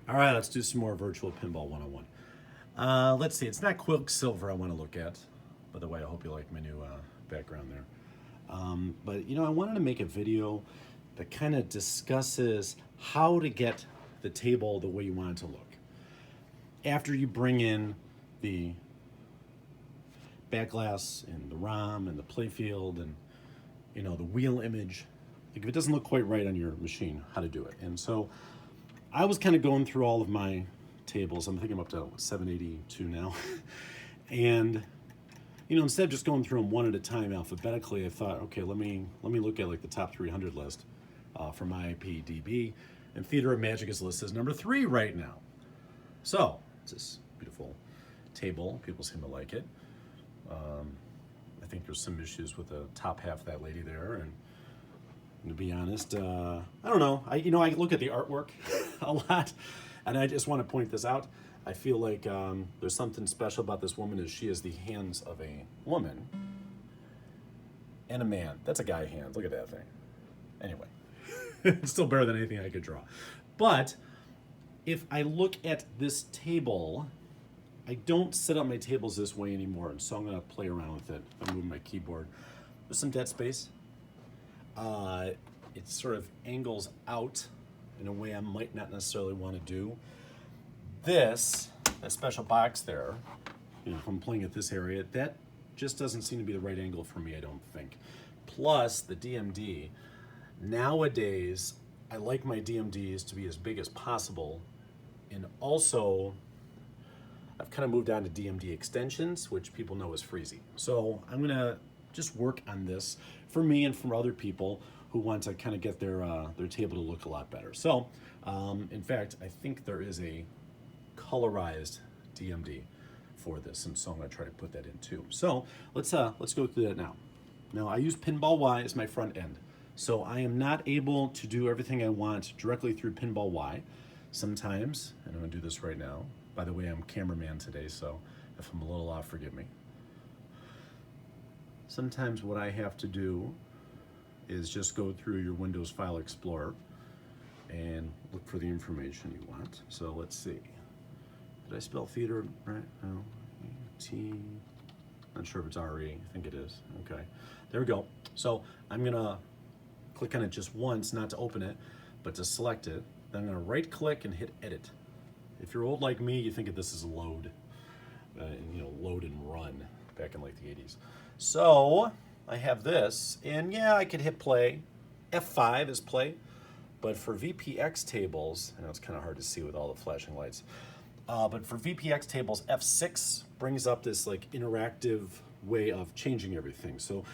All right, let's do some more virtual pinball 101. Let's see, it's not Quicksilver I want to look at. By the way, I hope you like my new background there. But I wanted to make a video that kind of discusses how to get the table the way you want it to look. After you bring in the back glass and the ROM and the playfield and the wheel image, like if it doesn't look quite right on your machine, how to do it. And so I was kind of going through all of my tables. I'm thinking I'm up to 782 now. And instead of just going through them one at a time alphabetically, I thought, okay, let me look at like the top 300 list from IPDB, and Theater of Magic is listed as number 3 right now. So it's this beautiful table. People seem to like it. I think there's some issues with the top half of that lady there, and to be honest, I don't know. I look at the artwork a lot, and I just want to point this out. I feel like there's something special about this woman, is she has the hands of a woman and a man. That's a guy hand. Look at that thing. Anyway, it's still better than anything I could draw. But if I look at this table, I don't set up my tables this way anymore, and so I'm going to play around with it. I'm moving my keyboard. There's some dead space. It sort of angles out in a way I might not necessarily want to do. That special box there, if I'm playing at this area, that just doesn't seem to be the right angle for me, I don't think. Plus, the DMD. Nowadays, I like my DMDs to be as big as possible, and also I've kind of moved on to DMD extensions, which people know is freezy. So I'm going to just work on this for me and for other people who want to kind of get their table to look a lot better. So, in fact, I think there is a colorized DMD for this, and so I'm going to try to put that in too. So let's go through that now. Now I use Pinball Y as my front end, so I am not able to do everything I want directly through Pinball Y. Sometimes, and I'm going to do this right now. By the way, I'm cameraman today, so if I'm a little off, forgive me. Sometimes what I have to do is just go through your Windows File Explorer and look for the information you want. So let's see. Did I spell theater right? No. T. Not sure if it's RE. I think it is. Okay. There we go. So I'm going to click on it just once, not to open it, but to select it. Then I'm going to right click and hit edit. If you're old like me, you think of this as a load. Load and run back in like the 80s. So I have this, and yeah, I could hit play. F5 is play, but for VPX tables, I know it's kind of hard to see with all the flashing lights, but for VPX tables, F6 brings up this like interactive way of changing everything. So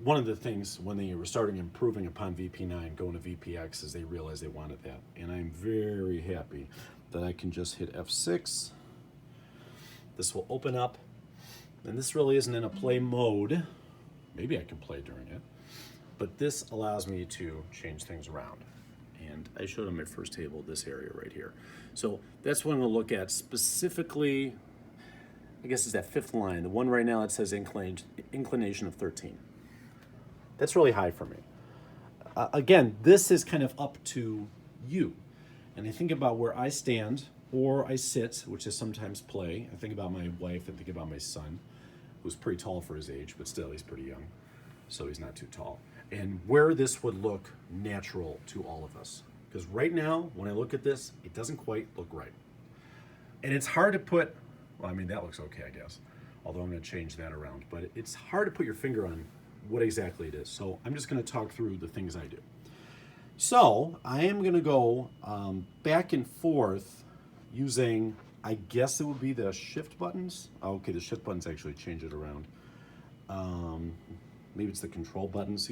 one of the things when they were starting improving upon VP9, going to VPX, is they realized they wanted that, and I'm very happy that I can just hit F6. This will open up, and this really isn't in a play mode. Maybe I can play during it, but this allows me to change things around. And I showed on my first table this area right here. So that's what I'm gonna look at specifically. I guess is that 5th line. The one right now, it says inclination of 13. That's really high for me. Again, this is kind of up to you. And I think about where I stand or I sit, which is sometimes play. I think about my wife and think about my son, who's pretty tall for his age, but still he's pretty young, so he's not too tall. And where this would look natural to all of us. Because right now, when I look at this, it doesn't quite look right. And it's hard to put, well, I mean, that looks okay, I guess, although I'm going to change that around. But it's hard to put your finger on what exactly it is. So I'm just going to talk through the things I do. So I am going to go back and forth using, I guess it would be the shift buttons. Oh, okay, the shift buttons actually change it around. Maybe it's the control buttons.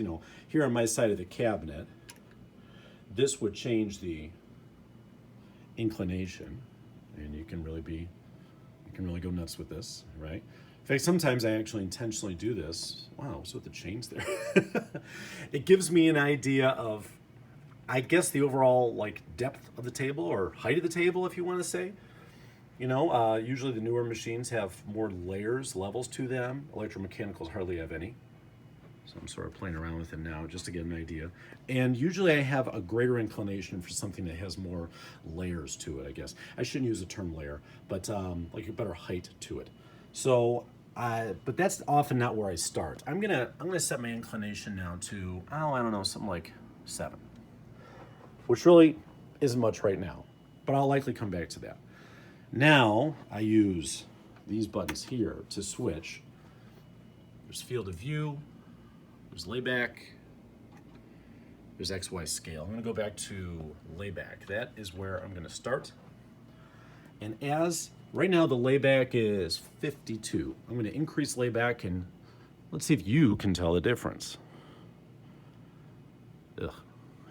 Here on my side of the cabinet, this would change the inclination, and you can really go nuts with this, right? In fact, sometimes I actually intentionally do this. Wow, what's with the chains there? It gives me an idea of, I guess, the overall like depth of the table or height of the table, if you want to say. Usually the newer machines have more layers, levels to them. Electromechanicals hardly have any. So I'm sort of playing around with it now just to get an idea. And usually I have a greater inclination for something that has more layers to it, I guess. I shouldn't use the term layer, but like a better height to it. So, but that's often not where I start. I'm gonna set my inclination now to, oh, I don't know, something like 7, which really isn't much right now, but I'll likely come back to that. Now I use these buttons here to switch. There's field of view, there's layback, there's XY scale. I'm gonna go back to layback. That is where I'm gonna start. And as right now the layback is 52. I'm gonna increase layback and let's see if you can tell the difference. Ugh,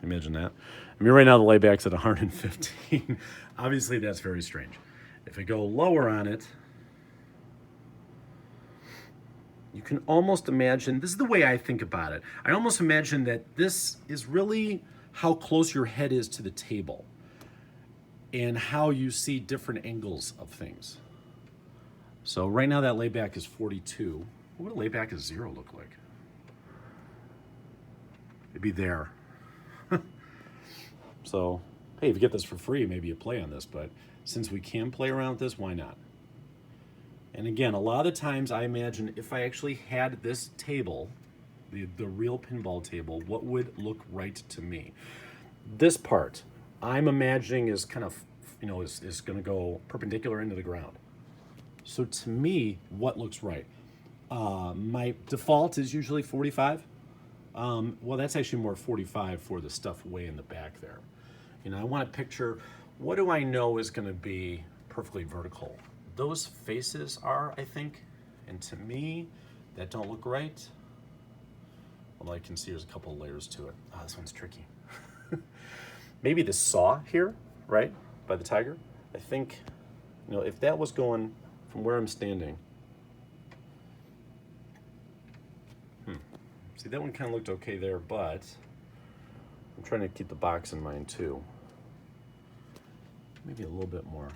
imagine that. I mean, right now the layback's at 115. Obviously that's very strange. If I go lower on it, you can almost imagine, this is the way I think about it. I almost imagine that this is really how close your head is to the table and how you see different angles of things. So right now that layback is 42. What would a layback of 0 look like? It'd be there. So, hey, if you get this for free, maybe you play on this, but since we can play around with this, why not? And again, a lot of the times I imagine if I actually had this table, the real pinball table, what would look right to me? This part, I'm imagining is kind of, is gonna go perpendicular into the ground. So to me, what looks right? My default is usually 45. Well, that's actually more 45 for the stuff way in the back there. I want to picture, what do I know is gonna be perfectly vertical? Those faces are, I think, and to me, that don't look right. Although I can see there's a couple of layers to it. Oh, this one's tricky. Maybe the saw here, right, by the tiger. I think, if that was going from where I'm standing. See, that one kind of looked okay there, but I'm trying to keep the box in mind too. Maybe a little bit more.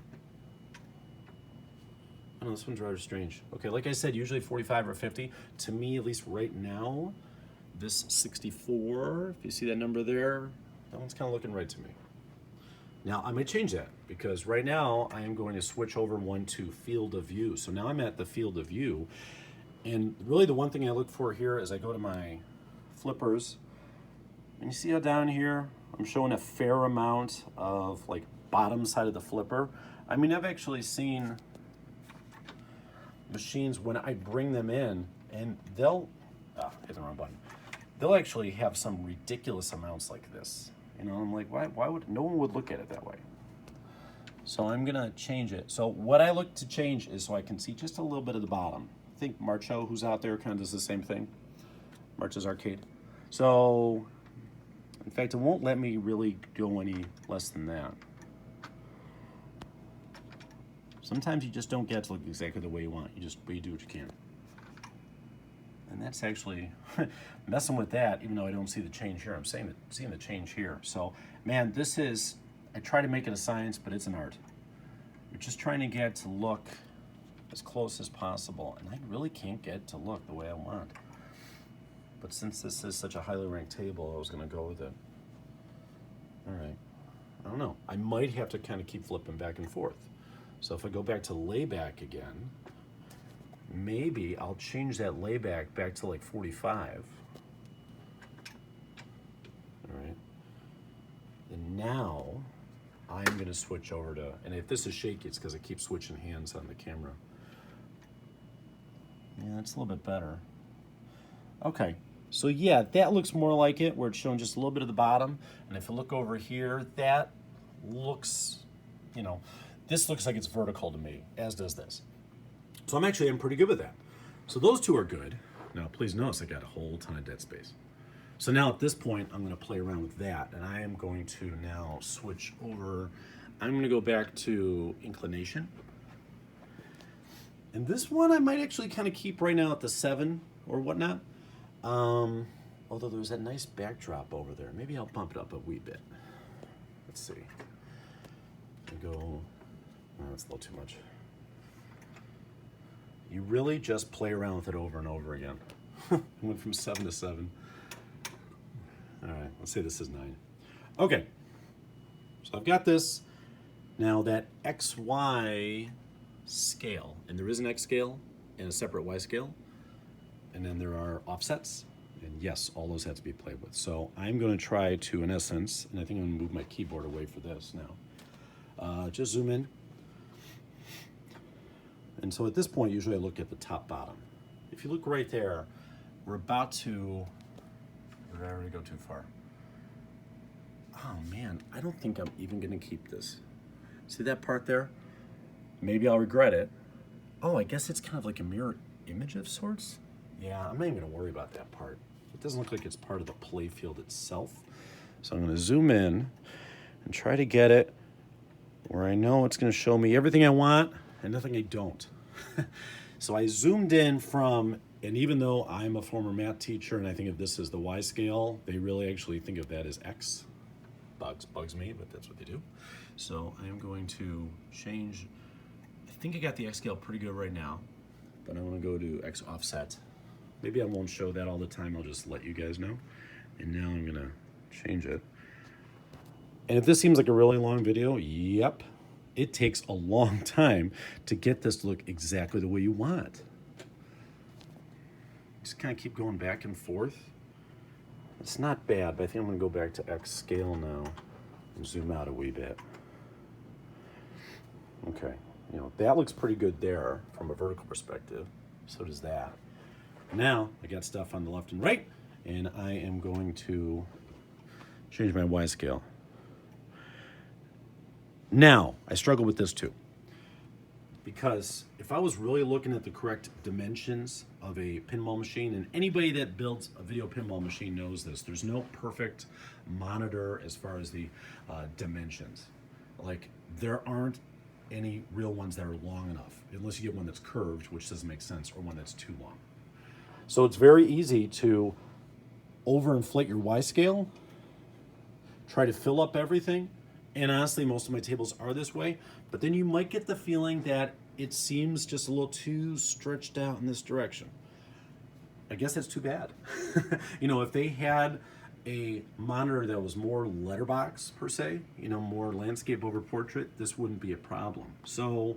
Oh, this one's rather strange. Okay, like I said, usually 45 or 50. To me, at least right now, this 64, if you see that number there, that one's kind of looking right to me. Now, I may change that because right now I am going to switch over one to field of view. So now I'm at the field of view. And really the one thing I look for here is I go to my flippers. And you see how down here, I'm showing a fair amount of like bottom side of the flipper. I mean, I've actually seen machines when I bring them in and they'll, hit the wrong button. They'll actually have some ridiculous amounts like this. I'm like, why would, no one would look at it that way. So I'm gonna change it. So what I look to change is so I can see just a little bit of the bottom. I think Marcho, who's out there, kind of does the same thing. Marcho's Arcade. So, in fact, it won't let me really go any less than that. Sometimes you just don't get to look exactly the way you want. You do what you can. And that's actually messing with that, even though I don't see the change here. I'm seeing the change here. So, man, this is, I try to make it a science, but it's an art. You're just trying to get to look as close as possible, and I really can't get to look the way I want. But since this is such a highly ranked table, I was gonna go with it. All right, I don't know. I might have to kind of keep flipping back and forth. So if I go back to layback again, maybe I'll change that layback back to like 45. All right, and now I'm gonna switch over to, and if this is shaky, it's because I keep switching hands on the camera. Yeah, that's a little bit better. Okay, so yeah, that looks more like it, where it's showing just a little bit of the bottom. And if I look over here, that looks, this looks like it's vertical to me, as does this. So I'm pretty good with that. So those two are good. Now, please notice I got a whole ton of dead space. So now at this point, I'm gonna play around with that, and I am going to now switch over. I'm gonna go back to inclination. And this one I might actually kind of keep right now at the 7 or whatnot. Although there's that nice backdrop over there. Maybe I'll bump it up a wee bit. Let's see. That's a little too much. You really just play around with it over and over again. It went from 7 to 7. All right, let's say this is 9. Okay, so I've got this. Now that XY scale, and there is an X scale and a separate Y scale, and then there are offsets, and yes, all those have to be played with. So I'm going to try to, in essence, and I think I'm going to move my keyboard away for this now. Just zoom in. And so at this point, usually I look at the top bottom. If you look right there, we're about to, did I already go too far? Oh man, I don't think I'm even going to keep this. See that part there? Maybe I'll regret it. Oh, I guess it's kind of like a mirror image of sorts. Yeah, I'm not even going to worry about that part. It doesn't look like it's part of the play field itself. So I'm going to zoom in and try to get it where I know it's going to show me everything I want and nothing I don't. So I zoomed in from, and even though I'm a former math teacher and I think of this as the Y scale, they really actually think of that as X. Bugs me, but that's what they do. So I am going to change. I think I got the X scale pretty good right now, but I want to go to X offset. Maybe I won't show that all the time. I'll just let you guys know. And now I'm going to change it. And if this seems like a really long video, yep, it takes a long time to get this to look exactly the way you want. Just kind of keep going back and forth. It's not bad, but I think I'm going to go back to X scale now and zoom out a wee bit. Okay, you know, that looks pretty good there from a vertical perspective. So does that. Now, I got stuff on the left and right, and I am going to change my Y scale. Now, I struggle with this too. Because if I was really looking at the correct dimensions of a pinball machine, and anybody that builds a video pinball machine knows this, there's no perfect monitor as far as the dimensions. Like, there aren't any real ones that are long enough, unless you get one that's curved, which doesn't make sense, or one that's too long. So it's very easy to overinflate your Y scale, try to fill up everything, and honestly, most of my tables are this way, but then you might get the feeling that it seems just a little too stretched out in this direction. I guess that's too bad. You know, if they had a monitor that was more letterbox per se, you know, more landscape over portrait, this wouldn't be a problem. So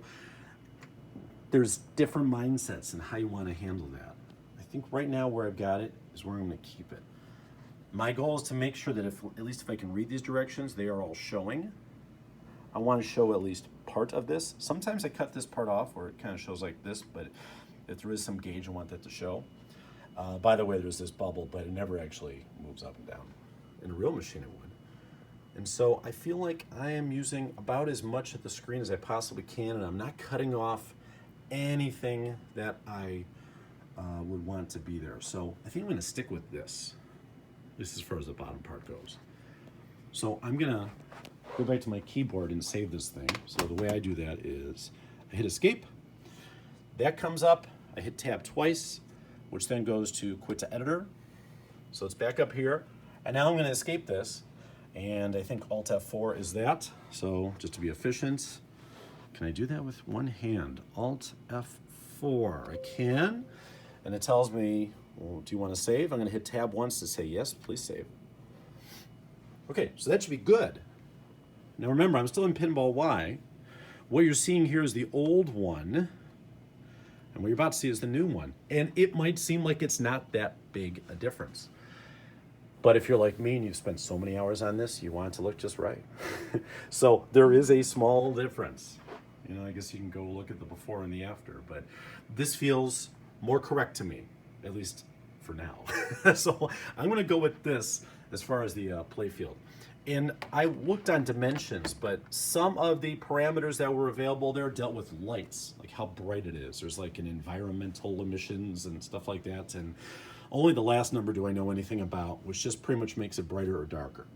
there's different mindsets in how you want to handle that. I think right now where I've got it is where I'm going to keep it. My goal is to make sure that at least if I can read these directions, they are all showing. I want to show at least part of this. Sometimes I cut this part off where it kind of shows like this, but if there is some gauge, I want that to show. By the way, there's this bubble, but it never actually moves up and down. In a real machine, it would. And so I feel like I am using about as much of the screen as I possibly can, and I'm not cutting off anything that I would want to be there. So I think I'm going to stick with this. This is as far as the bottom part goes. So I'm going to go back to my keyboard and save this thing. So the way I do that is I hit escape. That comes up. I hit tab twice, which then goes to quit to editor. So it's back up here. And now I'm going to escape this. And I think Alt F4 is that. So just to be efficient, can I do that with one hand? Alt F4. I can. And it tells me, well, do you want to save? I'm going to hit tab once to say yes, please save. Okay, so that should be good. Now remember, I'm still in Pinball Y. What you're seeing here is the old one, and what you're about to see is the new one. And it might seem like it's not that big a difference. But if you're like me and you've spent so many hours on this, you want it to look just right. So there is a small difference. You know, I guess you can go look at the before and the after, but this feels more correct to me, at least for now. So I'm going to go with this as far as the play field. And I looked on dimensions, but some of the parameters that were available there dealt with lights, like how bright it is. There's like an environmental emissions and stuff like that. And only the last number do I know anything about, which just pretty much makes it brighter or darker.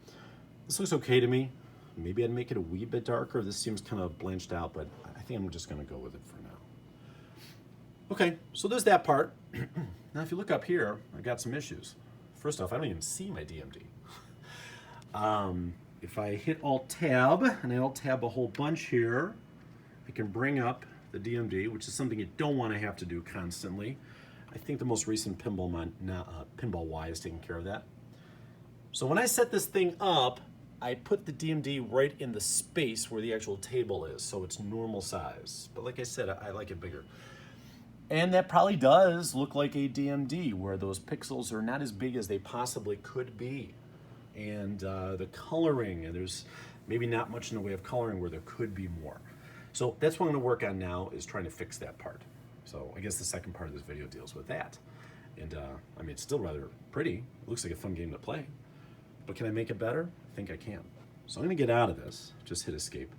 This looks okay to me. Maybe I'd make it a wee bit darker. This seems kind of blanched out, but I think I'm just going to go with it for now. Okay, so there's that part. Now, if you look up here, I got some issues. First off, I don't even see my DMD. If I hit Alt-Tab, and I Alt-Tab a whole bunch here, I can bring up the DMD, which is something you don't want to have to do constantly. I think the most recent Pinball Y is taking care of that. So when I set this thing up, I put the DMD right in the space where the actual table is, so it's normal size. But like I said, I like it bigger. And that probably does look like a DMD, where those pixels are not as big as they possibly could be. And the coloring, and there's maybe not much in the way of coloring where there could be more. So that's what I'm gonna work on now, is trying to fix that part. So I guess the second part of this video deals with that. And I mean, it's still rather pretty. It looks like a fun game to play. But can I make it better? I think I can. So I'm gonna get out of this, just hit escape.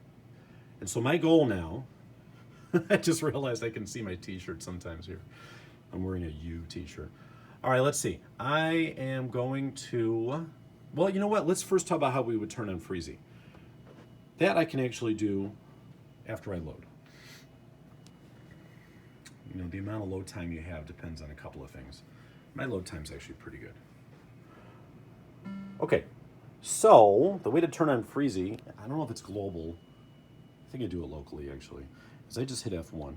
And so my goal now, I just realized I can see my t-shirt sometimes here. I'm wearing a U t-shirt. All right, let's see. I am going to, well, you know what? Let's first talk about how we would turn on Freezy. That I can actually do after I load. You know, the amount of load time you have depends on a couple of things. My load time's actually pretty good. Okay, so the way to turn on Freezy, I don't know if it's global. I think I do it locally, actually. Is I just hit F1.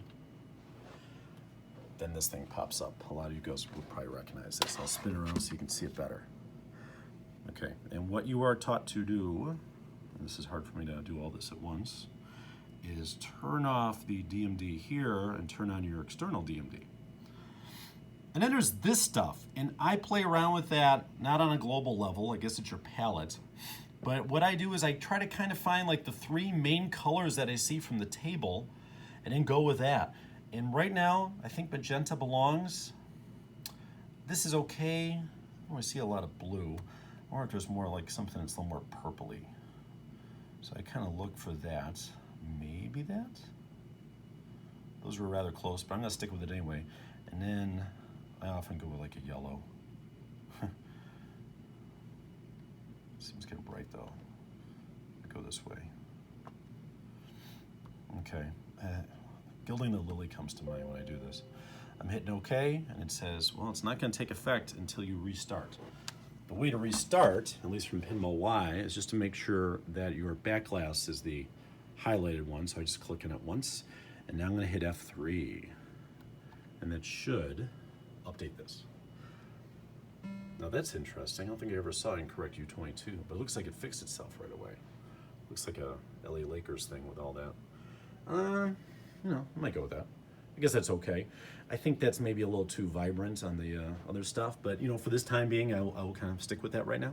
Then this thing pops up. A lot of you guys will probably recognize this. I'll spin around so you can see it better. Okay, and what you are taught to do, and this is hard for me to do all this at once, is turn off the DMD here and turn on your external DMD. And then there's this stuff, and I play around with that, not on a global level, I guess it's your palette, but what I do is I try to kind of find like the three main colors that I see from the table, and then go with that. And right now, I think magenta belongs. This is okay. I don't see a lot of blue, or if there's more like something that's a little more purpley. So I kind of look for that. Maybe that? Those were rather close, but I'm gonna stick with it anyway. And then I often go with like a yellow. Seems kind of bright though. I go this way. Okay. Gilding the Lily comes to mind when I do this. I'm hitting OK, and it says, well, it's not going to take effect until you restart. The way to restart, at least from Pinball Y, is just to make sure that your back glass is the highlighted one. So I just click on it once, and now I'm going to hit F3, and that should update this. Now that's interesting. I don't think I ever saw it in Correct U22, but it looks like it fixed itself right away. Looks like a LA Lakers thing with all that. You know, I might go with that. I guess that's okay. I think that's maybe a little too vibrant on the other stuff, but you know, for this time being, I will kind of stick with that right now.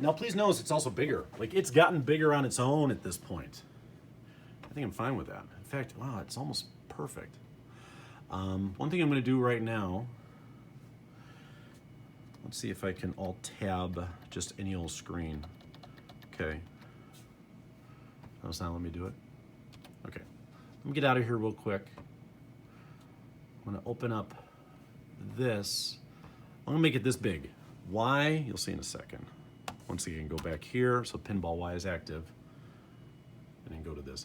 Now, please notice it's also bigger. Like, it's gotten bigger on its own at this point. I think I'm fine with that. In fact, wow, it's almost perfect. One thing I'm going to do right now, let's see if I can Alt-Tab just any old screen. Okay. Oh, it's not letting me do it? Okay. Let me get out of here real quick. I'm going to open up this. I'm going to make it this big. Why? You'll see in a second. Once again, go back here. So Pinball Y is active. And then go to this.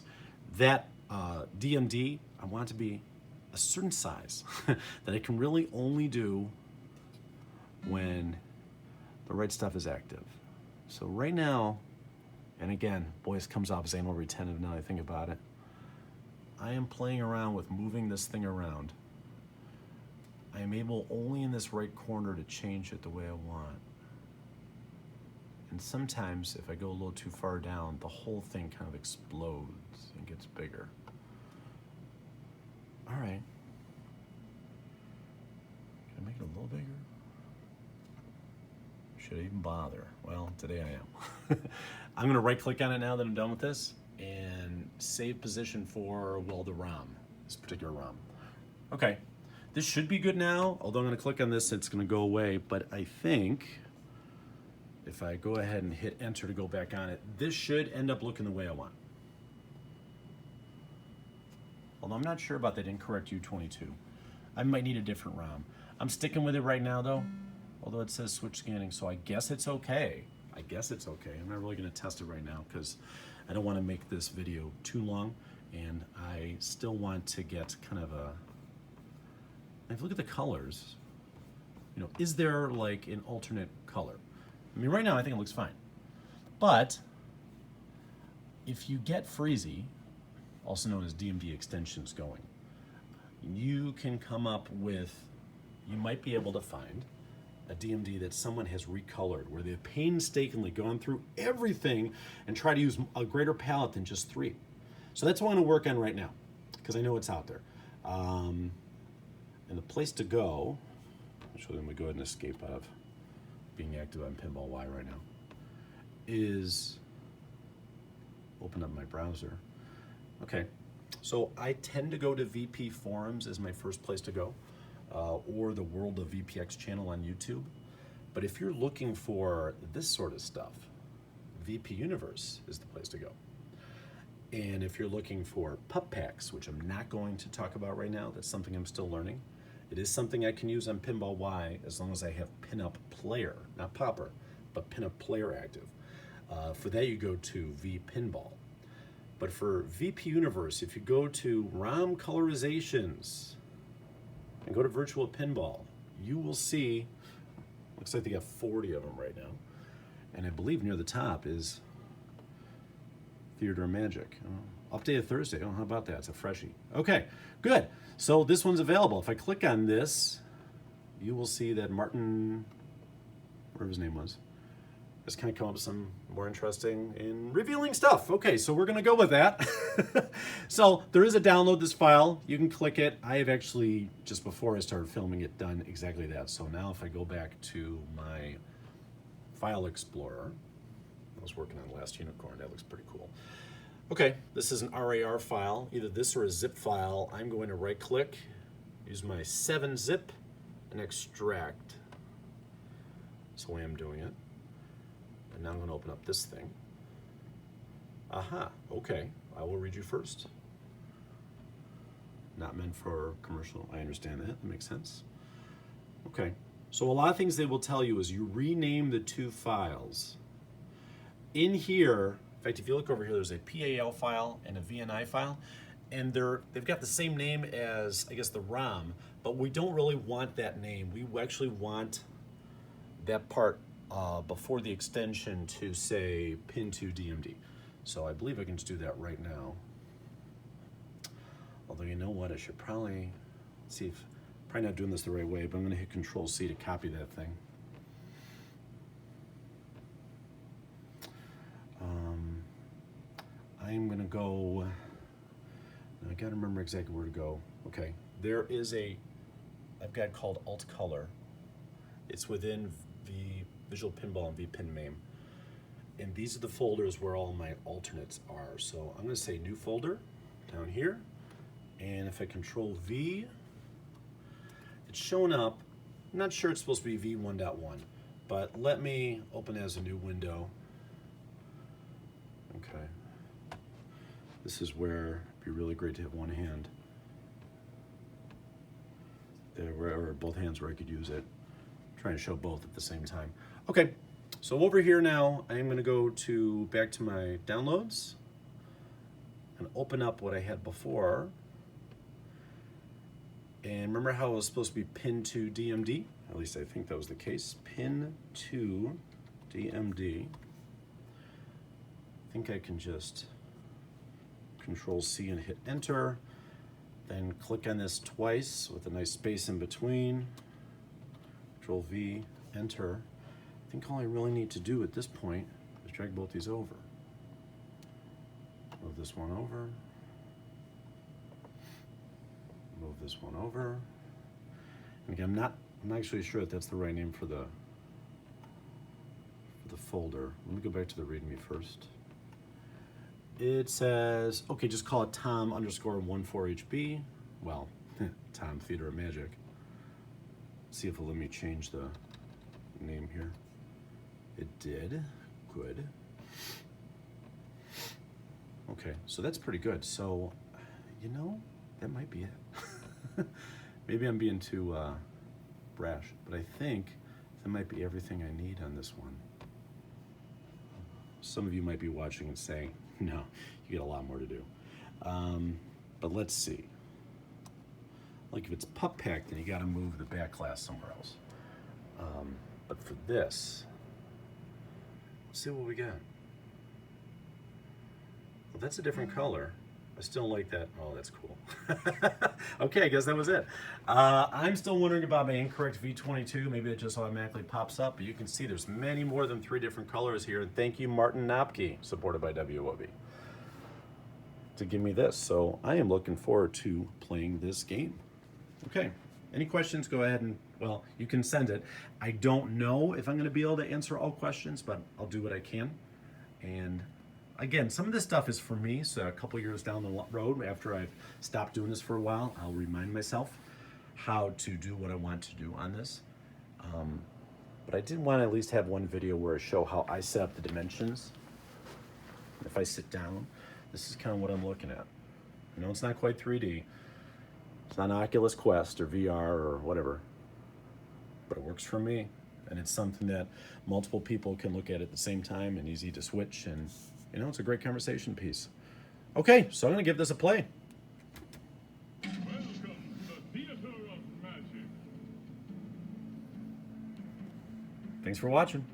That DMD, I want it to be a certain size that I can really only do when the right stuff is active. So right now, and again, boy, this comes off as anal retentive now that I think about it. I am playing around with moving this thing around. I am able only in this right corner to change it the way I want. And sometimes if I go a little too far down, the whole thing kind of explodes and gets bigger. All right. Can I make it a little bigger? Should I even bother? Well, today I am. I'm gonna right click on it now that I'm done with this and save position for, well, the ROM, this particular ROM. Okay, this should be good now, although I'm gonna click on this, it's gonna go away, but I think if I go ahead and hit enter to go back on it, this should end up looking the way I want. Although I'm not sure about that incorrect U22. I might need a different ROM. I'm sticking with it right now though, although it says switch scanning, so I guess it's okay. I guess it's okay. I'm not really gonna test it right now because I don't wanna make this video too long, and I still want to get kind of a, if you look at the colors, you know, is there like an alternate color? I mean, right now I think it looks fine. But if you get Freezy, also known as DMD extensions going, you can come up with you might be able to find a DMD that someone has recolored, where they've painstakingly gone through everything and try to use a greater palette than just 3. So that's what I'm gonna work on right now, because I know it's out there. And the place to go, actually let me go ahead and escape out of being active on Pinball Y right now, is open up my browser. Okay, so I tend to go to VP Forums as my first place to go, or the World of VPX channel on YouTube. But if you're looking for this sort of stuff, VP Universe is the place to go. And if you're looking for pup packs, which I'm not going to talk about right now, that's something I'm still learning. It is something I can use on Pinball Y as long as I have Pinup Player, not Popper, but Pinup Player active. For that, you go to V Pinball. But for VP Universe, if you go to ROM colorizations and go to Virtual Pinball, you will see, looks like they got 40 of them right now. And I believe near the top is Theater of Magic. Update of Thursday. Oh, how about that? It's a freshie. Okay, good. So this one's available. If I click on this, you will see that Martin, whatever his name was, has kind of come up with some more interesting and revealing stuff. Okay, so we're gonna go with that. So there is a download this file. You can click it. I have actually, just before I started filming it, done exactly that. So now if I go back to my file explorer, I was working on Last Unicorn, that looks pretty cool. Okay, this is an RAR file, either this or a zip file. I'm going to right click, use my 7-zip, and extract. That's the way I'm doing it. And now I'm going to open up this thing. Aha, okay, I will read you first. Not meant for commercial, I understand that, that makes sense. Okay, so a lot of things they will tell you is you rename the 2 files. In here, in fact, if you look over here, there's a PAL file and a VNI file, and they've got the same name as, I guess, the ROM, but we don't really want that name. We actually want that part before the extension to say pin2 DMD. So I believe I can just do that right now. Although, you know what, I should probably, see if, probably not doing this the right way, but I'm gonna hit Control C to copy that thing. I'm gonna go, I gotta remember exactly where to go. Okay, there is I've got called Alt Color. It's within the Visual Pinball and VPin MAME. And these are the folders where all my alternates are. So I'm gonna say new folder down here. And if I Control V, it's showing up. I'm not sure it's supposed to be V1.1, but let me open as a new window. Okay. This is where it'd be really great to have one hand. There, or both hands where I could use it. I'm trying to show both at the same time. Okay, so over here now, I'm gonna go back to my downloads and open up what I had before. And remember how it was supposed to be pin2 DMD? At least I think that was the case. Pin2 DMD. I think I can just Control C and hit enter. Then click on this twice with a nice space in between. Control V, enter. I think all I really need to do at this point is drag both these over. Move this one over. Move this one over. And again, I'm not actually sure that that's the right name for the folder. Let me go back to the README first. It says, okay, just call it Tom_14HB. Well, Tom Theater of Magic. See if it'll let me change the name here. It did. Good. Okay, so that's pretty good. So, you know, that might be it. Maybe I'm being too brash, but I think that might be everything I need on this one. Some of you might be watching and saying, no, you got a lot more to do. But let's see. Like if it's pup pack, then you got to move the back glass somewhere else. But for this, let's see what we got. Well, that's a different color. I still like that. Oh, that's cool. Okay, I guess that was it. I'm still wondering about my incorrect V22. Maybe it just automatically pops up, but you can see there's many more than 3 different colors here. And thank you, Martin Knopke, supported by WOB, to give me this. So I am looking forward to playing this game. Okay, any questions, go ahead and, well, you can send it. I don't know if I'm going to be able to answer all questions, but I'll do what I can. And again, some of this stuff is for me, so a couple years down the road, after I've stopped doing this for a while, I'll remind myself how to do what I want to do on this. But I did want to at least have one video where I show how I set up the dimensions. If I sit down, this is kind of what I'm looking at. I know it's not quite 3D. It's not an Oculus Quest or VR or whatever, but it works for me. And it's something that multiple people can look at the same time and easy to switch. And, you know, it's a great conversation piece. Okay, so I'm going to give this a play. Welcome to Theater of Magic. Thanks for watching.